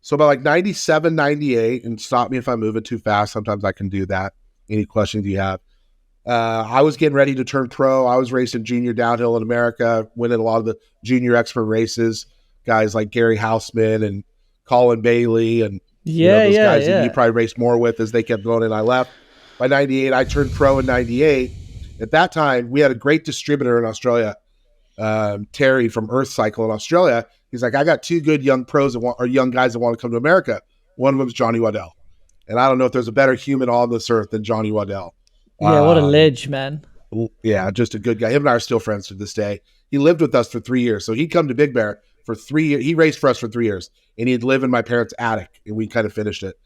So about like 97, 98, and stop me if I'm moving too fast. Sometimes I can do that. Any questions you have? I was getting ready to turn pro. I was racing junior downhill in America, winning a lot of the junior expert races. Guys like Gary Houseman and Colin Bailey and those guys that you probably raced more with as they kept going and I left. By 98, I turned pro in 98. At that time, we had a great distributor in Australia, Terry from Earth Cycle in Australia. He's like, I got two good young pros or young guys that want to come to America. One of them is Johnny Waddell. And I don't know if there's a better human on this earth than Johnny Waddell. Yeah, what a ledge, man. Yeah, just a good guy. Him and I are still friends to this day. He lived with us for 3 years. So he'd come to Big Bear for 3 years. He raced for us for 3 years. And he'd live in my parents' attic. And we kind of finished it.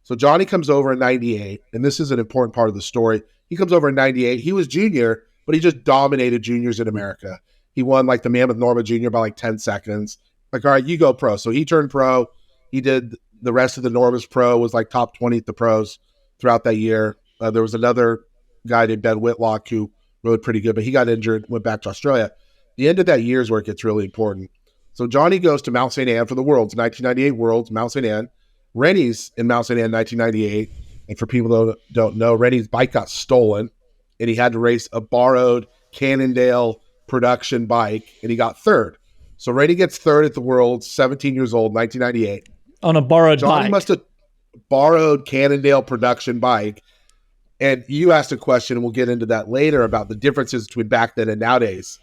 So Johnny comes over in 98. And this is an important part of the story. He comes over in 98. He was junior, but he just dominated juniors in America. He won like the Mammoth Norma Junior by like 10 seconds. Like, all right, you go pro. So he turned pro. He did the rest of the Norma's pro, was like top 20 at the pros throughout that year. There was another guy named Ben Whitlock who rode pretty good, but he got injured, went back to Australia. The end of that year is where it gets really important. So Johnny goes to Mount St. Anne for the Worlds, 1998 Worlds, Mount St. Anne. Rennie's in Mount St. Anne, 1998. And for people that don't know, Rennie's bike got stolen, and he had to race a borrowed Cannondale production bike, and he got third. So Rennie gets third at the Worlds, 17 years old, 1998. On a borrowed bike. Johnny must have borrowed Cannondale production bike. And you asked a question, and we'll get into that later, about the differences between back then and nowadays.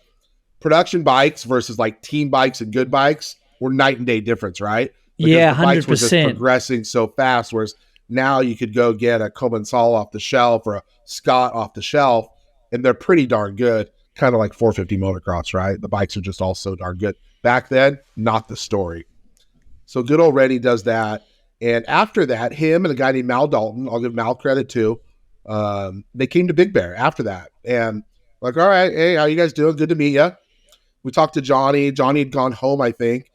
Production bikes versus like team bikes and good bikes were night and day difference, right? Because yeah, 100%. The bikes were just progressing so fast, whereas now you could go get a Commensal off the shelf or a Scott off the shelf, and they're pretty darn good, kind of like 450 motocross, right? The bikes are just all so darn good. Back then, not the story. So good old Rennie does that. And after that, him and a guy named Mal Dalton, I'll give Mal credit too, they came to Big Bear after that. And like, all right, hey, how you guys doing? Good to meet you. We talked to Johnny. Johnny had gone home, I think.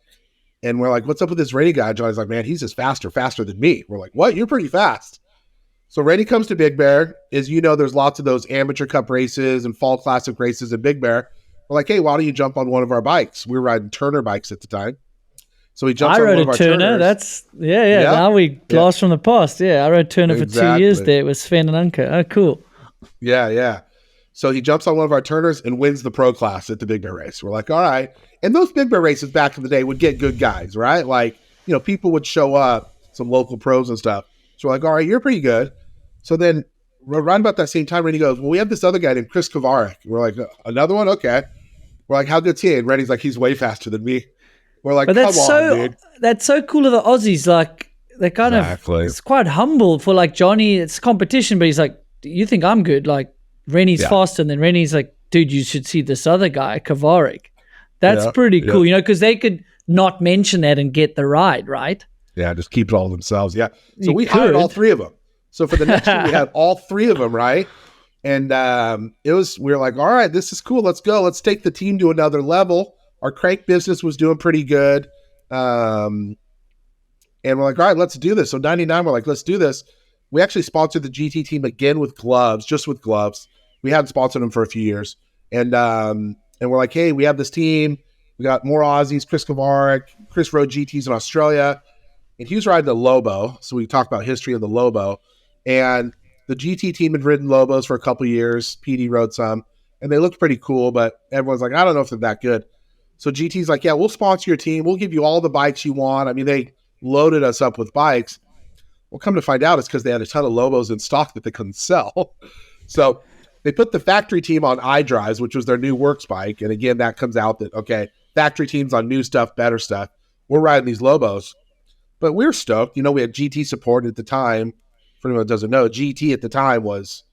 And we're like, what's up with this Rennie guy? Johnny's like, man, he's just faster than me. We're like, what? You're pretty fast. So Rennie comes to Big Bear. As you know, there's lots of those amateur cup races and fall classic races in Big Bear. We're like, hey, why don't you jump on one of our bikes? We were riding Turner bikes at the time. So he jumps on one of our Turners. I rode a Turner. That's, yeah. Now we blast from the past. Yeah, I rode Turner for 2 years there with Sven and Anke. Oh, cool. Yeah. So he jumps on one of our Turners and wins the pro class at the Big Bear race. We're like, all right. And those Big Bear races back in the day would get good guys, right? Like, people would show up, some local pros and stuff. So we're like, all right, you're pretty good. So then around about that same time, Rennie goes, well, we have this other guy named Chris Kovarik. We're like, another one? Okay. We're like, how good's he? And Rennie's like, he's way faster than me. We're like, come on, dude. That's so cool of the Aussies. Like, they're kind of, it's quite humble for like Johnny. It's competition, but he's like, you think I'm good? Like, Rennie's faster. And then Rennie's like, dude, you should see this other guy, Kovarik. That's pretty cool, because they could not mention that and get the ride, right? Yeah, just keep it all themselves. Yeah. So we hired all three of them. So for the next year, we had all three of them, right? And we were like, all right, this is cool. Let's go. Let's take the team to another level. Our crank business was doing pretty good. And we're like, all right, let's do this. So 99, we're like, let's do this. We actually sponsored the GT team again with gloves, just with gloves. We hadn't sponsored them for a few years. And we're like, hey, we have this team. We got more Aussies, Chris Kovarik. Chris rode GTs in Australia. And he was riding the Lobo. So we talked about history of the Lobo. And the GT team had ridden Lobos for a couple of years. PD rode some. And they looked pretty cool, but everyone's like, I don't know if they're that good. So GT's like, yeah, we'll sponsor your team. We'll give you all the bikes you want. I mean, they loaded us up with bikes. Well, come to find out, it's because they had a ton of Lobos in stock that they couldn't sell. So they put the factory team on iDrives, which was their new works bike. And again, that comes out that, okay, factory team's on new stuff, better stuff. We're riding these Lobos. But we're stoked. We had GT support at the time. For anyone that doesn't know, GT at the time was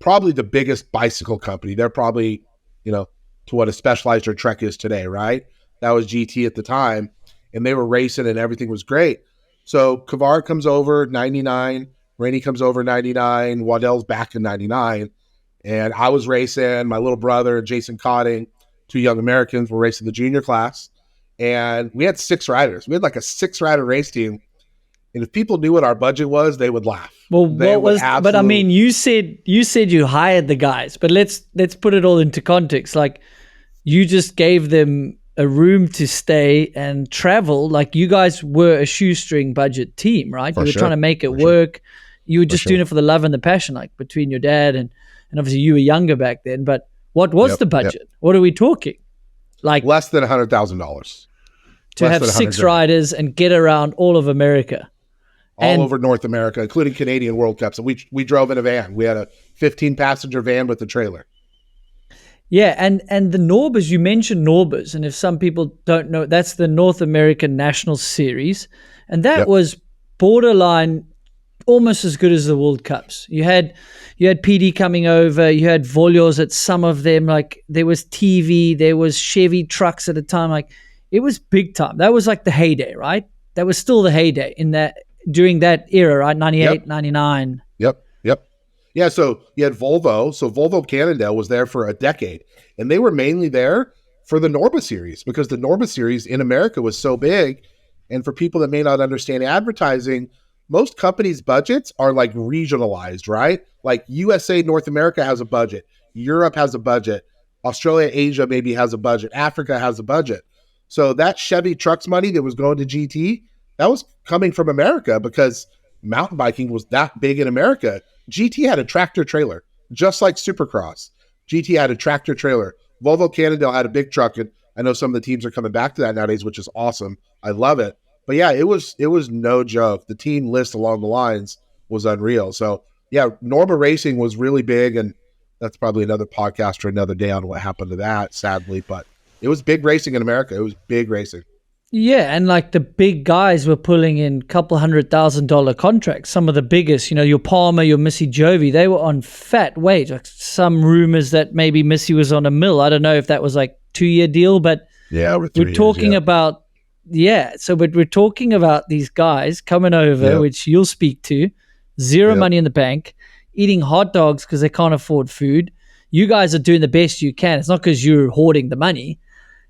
probably the biggest bicycle company. They're probably, to what a Specialized or Trek is today, right? That was GT at the time. And they were racing and everything was great. So Kovarik comes over 99. Rennie comes over 99. Waddell's back in 99. And I was racing. My little brother, Jason Cotting, two young Americans, were racing the junior class. And we had 6 riders. We had like a 6-rider race team. And if people knew what our budget was, they would laugh. Well, but I mean, you said you hired the guys, but let's put it all into context. Like, you just gave them a room to stay and travel. Like, you guys were a shoestring budget team, right? You were trying to make it work. You were just doing it for the love and the passion, like between your dad and obviously you were younger back then. But what was the budget? What are we talking? Like less than $100,000 to have 6 riders and get around all of America. All over North America, including Canadian World Cups. And we drove in a van. We had a 15-passenger van with a trailer. Yeah, and the Norbers, you mentioned Norbers, and if some people don't know, that's the North American National Series, and that was borderline almost as good as the World Cups. You had PD coming over, you had Voljos at some of them, like there was TV, there was Chevy trucks at a time, like it was big time. That was like the heyday, right? That was still the heyday during that era, right? 98, 99. Yep. Yeah, so you had Volvo. So Volvo Cannondale was there for a decade. And they were mainly there for the Norba Series because the Norba Series in America was so big. And for people that may not understand advertising, most companies' budgets are like regionalized, right? Like USA, North America has a budget. Europe has a budget. Australia, Asia maybe has a budget. Africa has a budget. So that Chevy trucks money that was going to GT, that was coming from America because mountain biking was that big in America. GT had a tractor trailer, just like Supercross. GT had a tractor trailer. Volvo Cannondale had a big truck, and I know some of the teams are coming back to that nowadays, which is awesome. I love it. But yeah, it was no joke. The team list along the lines was unreal. So yeah, Norba Racing was really big, and that's probably another podcast for another day on what happened to that, sadly. But it was big racing in America. It was big racing. Yeah, and like the big guys were pulling in $200,000 contracts. Some of the biggest, your Palmer, your Missy Jovi, they were on fat wage. Like some rumors that maybe Missy was on $1 million. I don't know if that was like 2-year deal, but we're talking about So, but we're talking about these guys coming over, which you'll speak to, zero money in the bank, eating hot dogs because they can't afford food. You guys are doing the best you can. It's not because you're hoarding the money.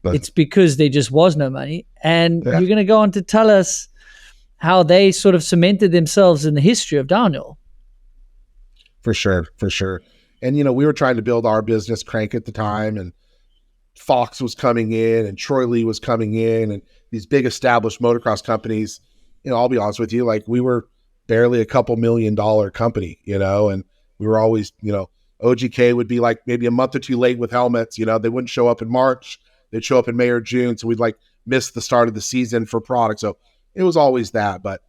It's because there just was no money. And you're going to go on to tell us how they sort of cemented themselves in the history of downhill. For sure. And, we were trying to build our business, Crank, at the time, and Fox was coming in, and Troy Lee was coming in, and these big established motocross companies. I'll be honest with you, like we were barely a couple $1 million company, and we were always, OGK would be like maybe a month or two late with helmets. They wouldn't show up in March. They'd show up in May or June, so we'd like miss the start of the season for product. So it was always that, but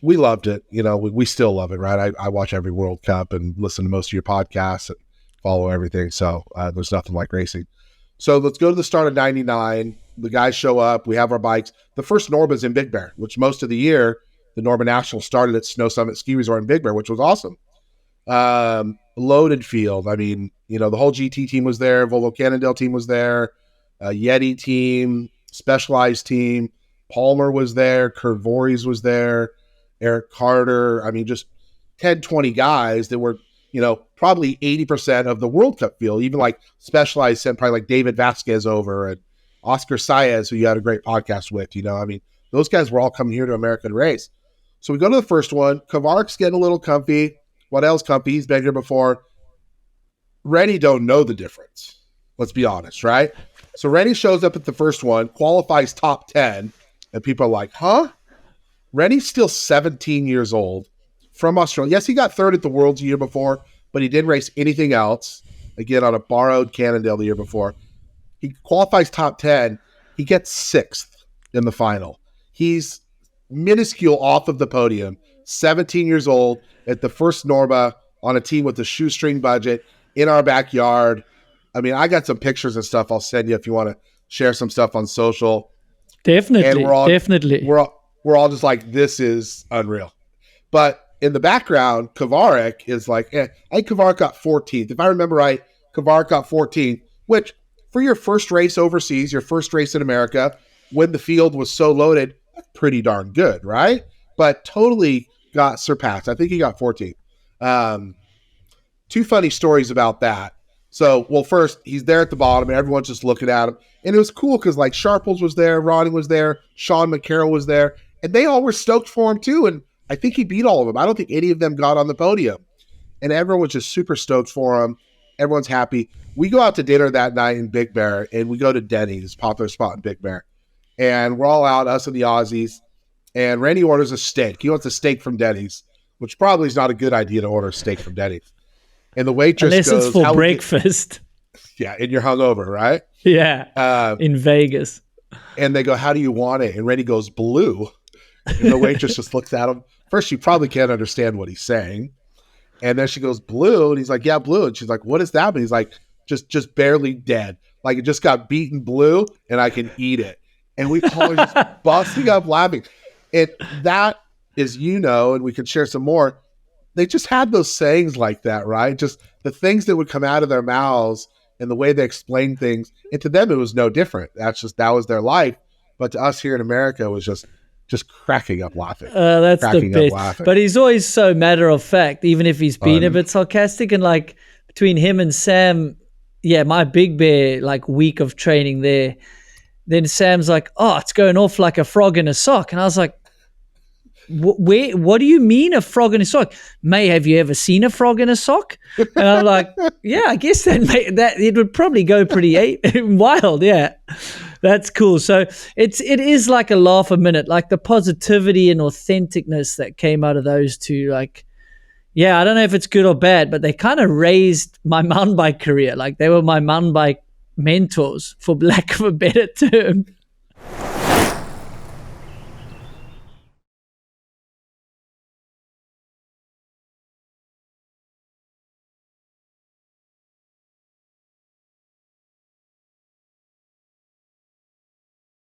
we loved it. We still love it, right? I watch every World Cup and listen to most of your podcasts and follow everything. So there's nothing like racing. So let's go to the start of 99. The guys show up. We have our bikes. The first Norba's in Big Bear, which most of the year, the Norba National started at Snow Summit Ski Resort in Big Bear, which was awesome. Loaded field. I mean, the whole GT team was there. Volvo Cannondale team was there. Yeti team, Specialized team. Palmer was there. Kurt Voorhees was there. Eric Carter. I mean, just 10, 20 guys that were, probably 80% of the World Cup field. Even like Specialized sent probably like David Vasquez over and Oscar Saez, who you had a great podcast with. I mean, those guys were all coming here to America to race. So we go to the first one. Kvarik's getting a little comfy. What else comfy? He's been here before. Rennie don't know the difference. Let's be honest, right? So Rennie shows up at the first one, qualifies top 10, and people are like, huh? Rennie's still 17 years old from Australia. Yes, he got third at the Worlds the year before, but he didn't race anything else. Again, on a borrowed Cannondale the year before. He qualifies top 10. He gets 6th in the final. He's minuscule off of the podium, 17 years old at the first Norba on a team with a shoestring budget in our backyard. I mean, I got some pictures and stuff I'll send you if you want to share some stuff on social. Definitely. And definitely. We're all just like, this is unreal. But in the background, Kvarik is like, I think Kvarik got 14th. If I remember right, Kvarik got 14th, which for your first race overseas, your first race in America, when the field was so loaded, that's pretty darn good, right? But totally got surpassed. I think he got 14th. Two funny stories about that. So, well, first, he's there at the bottom, and everyone's just looking at him. And it was cool because, like, Sharples was there, Ronnie was there, Sean McCarroll was there, and they all were stoked for him, too. And I think he beat all of them. I don't think any of them got on the podium. And everyone was just super stoked for him. Everyone's happy. We go out to dinner that night in Big Bear, and we go to Denny's, popular spot in Big Bear. And we're all out, us and the Aussies. And Rennie orders a steak. He wants a steak from Denny's, which probably is not a good idea to order a steak from Denny's. And the waitress Unless goes, it's for breakfast. Yeah, and you're hungover, right? Yeah, in Vegas. And they go, how do you want it? And Rennie goes, blue. And the waitress just looks at him. First, she probably can't understand what he's saying. And then she goes, blue. And he's like, yeah, blue. And she's like, what does that mean? He's like, just barely dead. Like, it just got beaten blue, and I can eat it. And we all are just busting up laughing. And that is, and we could share some more. They just had those sayings like that, right? Just the things that would come out of their mouths and the way they explained things. And to them, it was no different. That was their life. But to us here in America, it was just cracking up laughing. That's the best. But he's always so matter of fact, even if he's been a bit sarcastic. And like between him and Sam, my Big Bear week of training there, then Sam's like, oh, it's going off like a frog in a sock. And I was like, what do you mean a frog in a sock? May, have you ever seen a frog in a sock? And I'm like, yeah, I guess that it would probably go pretty wild. Yeah, that's cool. So it is like a laugh a minute, like the positivity and authenticness that came out of those two. Like, I don't know if it's good or bad, but they kind of raised my mountain bike career. Like they were my mountain bike mentors, for lack of a better term.